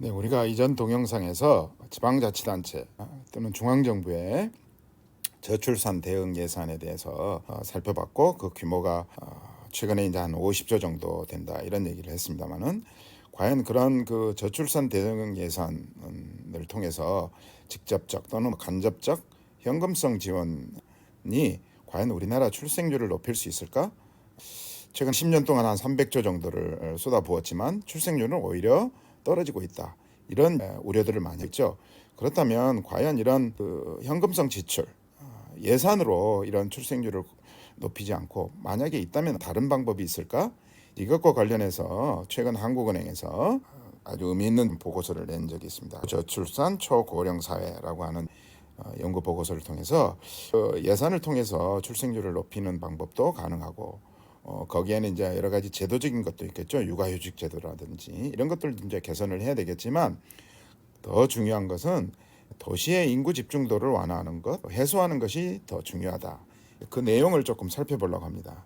네, 우리가 이전 동영상에서 지방자치단체 또는 중앙정부의 저출산 대응 예산에 대해서 살펴봤고, 그 규모가 최근에 이제 한 50조 정도 된다 이런 얘기를 했습니다만은, 과연 그런 그 저출산 대응 예산을 통해서 직접적 또는 간접적 현금성 지원이 과연 우리나라 출생률을 높일 수 있을까? 최근 10년 동안 한 300조 정도를 쏟아부었지만 출생률은 오히려 떨어지고 있다. 이런 우려들을 많이 했죠. 그렇다면 과연 이런 그 현금성 지출, 예산으로 이런 출생률을 높이지 않고 만약에 있다면 다른 방법이 있을까? 이것과 관련해서 최근 한국은행에서 아주 의미 있는 보고서를 낸 적이 있습니다. 저출산 초고령 사회라고 하는 연구 보고서를 통해서 예산을 통해서 출생률을 높이는 방법도 가능하고, 거기에는 이제 여러 가지 제도적인 것도 있겠죠. 육아휴직 제도라든지 이런 것들도 이제 개선을 해야 되겠지만, 더 중요한 것은 도시의 인구 집중도를 완화하는 것, 해소하는 것이 더 중요하다. 그 내용을 조금 살펴보려고 합니다.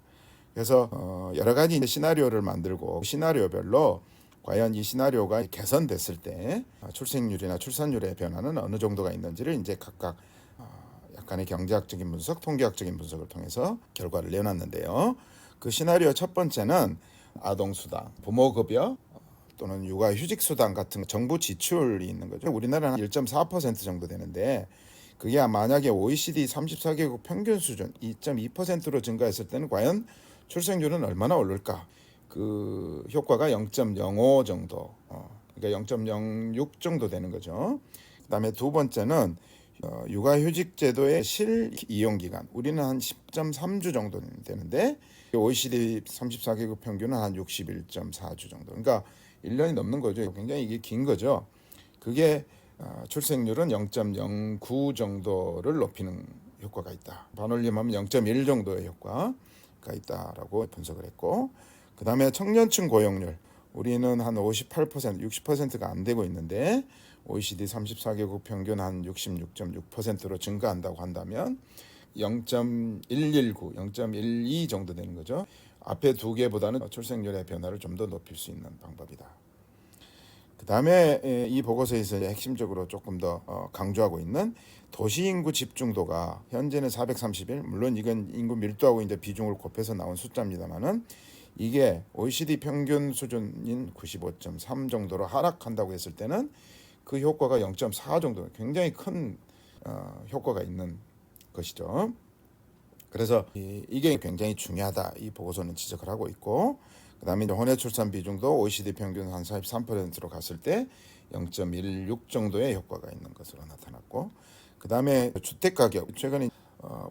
그래서 여러 가지 시나리오를 만들고, 시나리오별로 과연 이 시나리오가 개선됐을 때 출생률이나 출산율의 변화는 어느 정도가 있는지를 이제 각각 약간의 경제학적인 분석, 통계학적인 분석을 통해서 결과를 내놨는데요. 그 시나리오 첫 번째는 아동수당, 부모급여 또는 육아휴직수당 같은 정부 지출이 있는 거죠. 우리나라는 1.4% 정도 되는데, 그게 만약에 OECD 34개국 평균 수준 2.2%로 증가했을 때는 과연 출생률은 얼마나 오를까? 그 효과가 0.05 정도, 그러니까 0.06 정도 되는 거죠. 그다음에 두 번째는 육아휴직 제도의 실이용 기간, 우리는 한 10.3주 정도 되는데 OECD 34개국 평균은 한 61.4주 정도. 그러니까 1년이 넘는 거죠. 굉장히 이게 긴 거죠. 그게 출생률은 0.09 정도를 높이는 효과가 있다. 반올림하면 0.1 정도의 효과가 있다라고 분석을 했고, 그 다음에 청년층 고용률, 우리는 한 58%, 60%가 안 되고 있는데 OECD 34개국 평균 한 66.6%로 증가한다고 한다면 0.119, 0.12 정도 되는 거죠. 앞에 두 개보다는 출생률의 변화를 좀 더 높일 수 있는 방법이다. 그 다음에 이 보고서에서 핵심적으로 조금 더 강조하고 있는 도시 인구 집중도가 현재는 431, 물론 이건 인구 밀도하고 이제 비중을 곱해서 나온 숫자입니다만은, 이게 OECD 평균 수준인 95.3 정도로 하락한다고 했을 때는 그 효과가 0.4 정도, 굉장히 큰 효과가 있는 것이죠. 그래서 이게 굉장히 중요하다, 이 보고서는 지적을 하고 있고, 그 다음에 혼외 출산 비중도 OECD 평균 한 43%로 갔을 때 0.16 정도의 효과가 있는 것으로 나타났고, 그 다음에 주택 가격, 최근에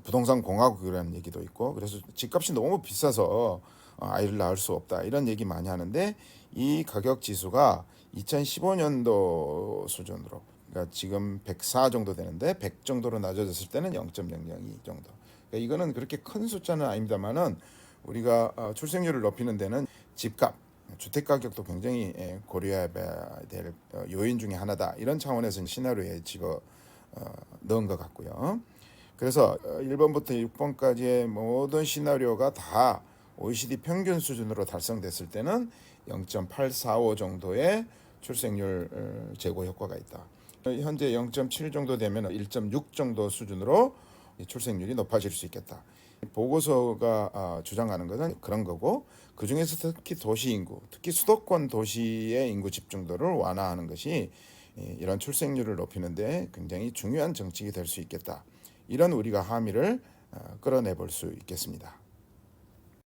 부동산 공화국이라는 얘기도 있고, 그래서 집값이 너무 비싸서 아이를 낳을 수 없다 이런 얘기 많이 하는데, 이 가격 지수가 2015년도 수준으로, 그러니까 지금 104 정도 되는데 100 정도로 낮아졌을 때는 0.002 정도. 그러니까 이거는 그렇게 큰 숫자는 아닙니다만은, 우리가 출생률을 높이는 데는 집값, 주택 가격도 굉장히 고려해야 될 요인 중에 하나다, 이런 차원에서 시나리오에 집어 넣은 것 같고요. 그래서 1번부터 6번까지의 모든 시나리오가 다 OECD 평균 수준으로 달성됐을 때는 0.845 정도의 출생률 제고 효과가 있다. 현재 0.7 정도 되면 1.6 정도 수준으로 출생률이 높아질 수 있겠다. 보고서가 주장하는 것은 그런 거고, 그 중에서 특히 도시 인구, 특히 수도권 도시의 인구 집중도를 완화하는 것이 이런 출생률을 높이는 데 굉장히 중요한 정책이 될 수 있겠다. 이런 우리가 함의를 끌어내 볼 수 있겠습니다.